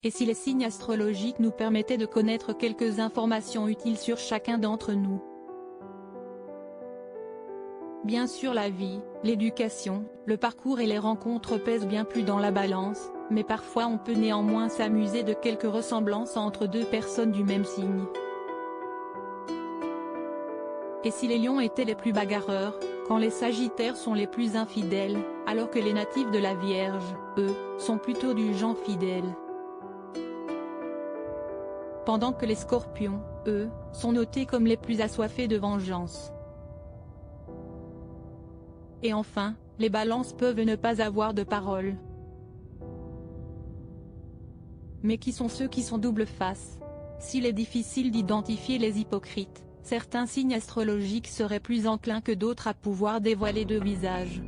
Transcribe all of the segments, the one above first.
Et si les signes astrologiques nous permettaient de connaître quelques informations utiles sur chacun d'entre nous? Bien sûr, la vie, l'éducation, le parcours et les rencontres pèsent bien plus dans la balance, mais parfois on peut néanmoins s'amuser de quelques ressemblances entre deux personnes du même signe. Et si les lions étaient les plus bagarreurs, quand les sagittaires sont les plus infidèles, alors que les natifs de la Vierge, eux, sont plutôt du genre fidèle. Pendant que les scorpions, eux, sont notés comme les plus assoiffés de vengeance. Et enfin, les balances peuvent ne pas avoir de parole. Mais qui sont ceux qui sont double face? S'il est difficile d'identifier les hypocrites, certains signes astrologiques seraient plus enclins que d'autres à pouvoir dévoiler deux visages.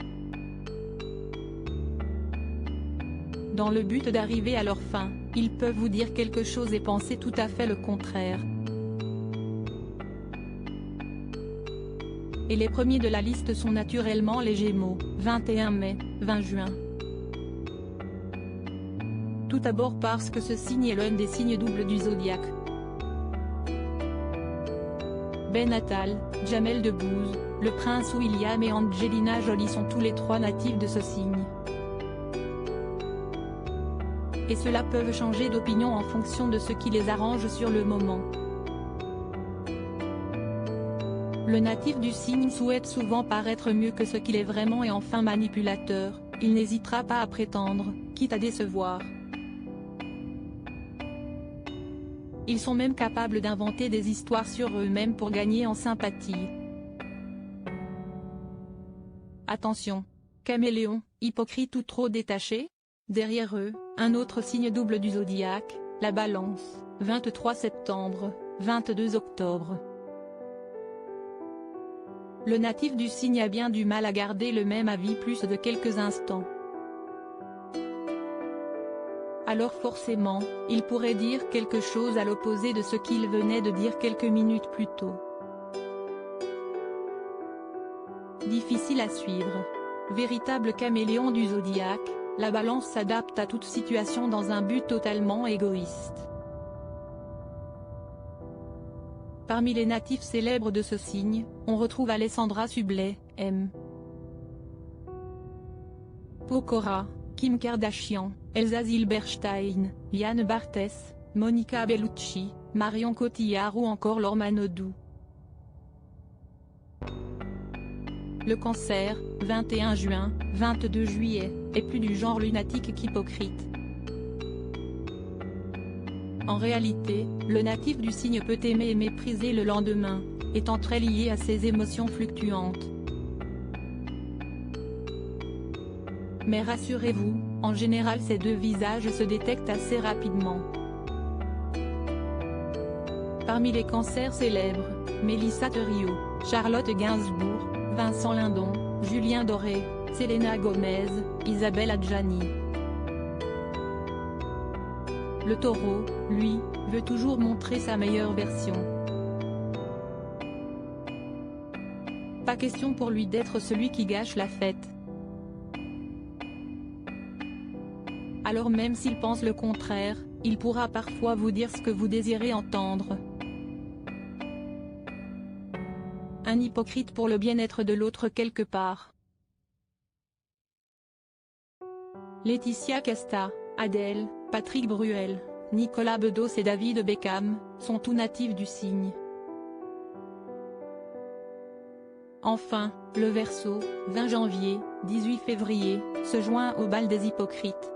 Dans le but d'arriver à leur fin, ils peuvent vous dire quelque chose et penser tout à fait le contraire. Et les premiers de la liste sont naturellement les Gémeaux, 21 mai, 20 juin. Tout d'abord parce que ce signe est l'un des signes doubles du zodiaque. Ben Attal, Jamel Debbouze, le prince William et Angelina Jolie sont tous les trois natifs de ce signe. Et ceux-là peuvent changer d'opinion en fonction de ce qui les arrange sur le moment. Le natif du signe souhaite souvent paraître mieux que ce qu'il est vraiment et enfin manipulateur, il n'hésitera pas à prétendre, quitte à décevoir. Ils sont même capables d'inventer des histoires sur eux-mêmes pour gagner en sympathie. Attention! Caméléon, hypocrite ou trop détaché? Derrière eux, un autre signe double du zodiaque, la Balance, 23 septembre, 22 octobre. Le natif du signe a bien du mal à garder le même avis plus de quelques instants. Alors forcément, il pourrait dire quelque chose à l'opposé de ce qu'il venait de dire quelques minutes plus tôt. Difficile à suivre. Véritable caméléon du zodiaque, la Balance s'adapte à toute situation dans un but totalement égoïste. Parmi les natifs célèbres de ce signe, on retrouve Alessandra Sublet, M. Pokora, Kim Kardashian, Elsa Zilberstein, Yann Barthès, Monica Bellucci, Marion Cotillard ou encore Laure Manodou. Le Cancer, 21 juin, 22 juillet, est plus du genre lunatique qu'hypocrite. En réalité, le natif du signe peut aimer et mépriser le lendemain, étant très lié à ses émotions fluctuantes. Mais rassurez-vous, en général ces deux visages se détectent assez rapidement. Parmi les cancers célèbres, Mélissa Theriot, Charlotte Gainsbourg, Vincent Lindon, Julien Doré, Selena Gomez, Isabelle Adjani. Le Taureau, lui, veut toujours montrer sa meilleure version. Pas question pour lui d'être celui qui gâche la fête. Alors même s'il pense le contraire, il pourra parfois vous dire ce que vous désirez entendre. Un hypocrite pour le bien-être de l'autre quelque part. Laetitia Casta, Adèle, Patrick Bruel, Nicolas Bedos et David Beckham, sont tous natifs du signe. Enfin, le Verseau, 20 janvier, 18 février, se joint au bal des hypocrites.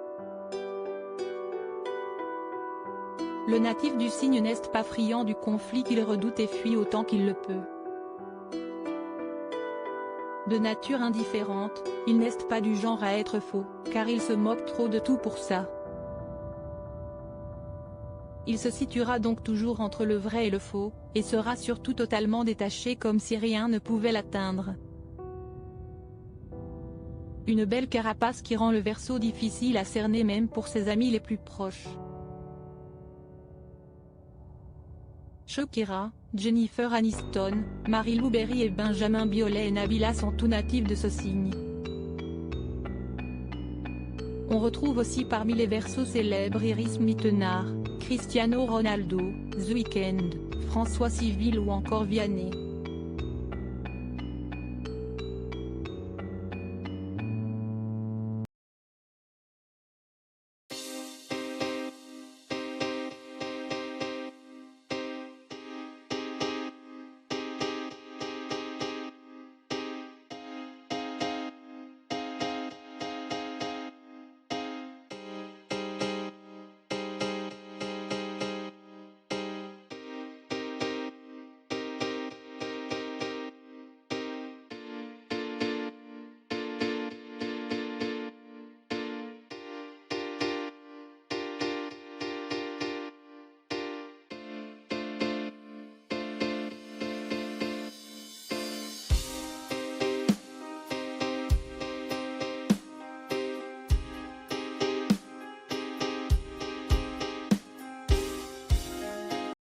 Le natif du signe n'est pas friand du conflit qu'il redoute et fuit autant qu'il le peut. De nature indifférente, il n'est pas du genre à être faux, car il se moque trop de tout pour ça. Il se situera donc toujours entre le vrai et le faux, et sera surtout totalement détaché comme si rien ne pouvait l'atteindre. Une belle carapace qui rend le Verseau difficile à cerner même pour ses amis les plus proches. Shakira, Jennifer Aniston, Marie-Lou Berry et Benjamin Biolay et Nabila sont tous natifs de ce signe. On retrouve aussi parmi les Verseaux célèbres Iris Mittenard, Cristiano Ronaldo, The Weeknd, François Civil ou encore Vianney.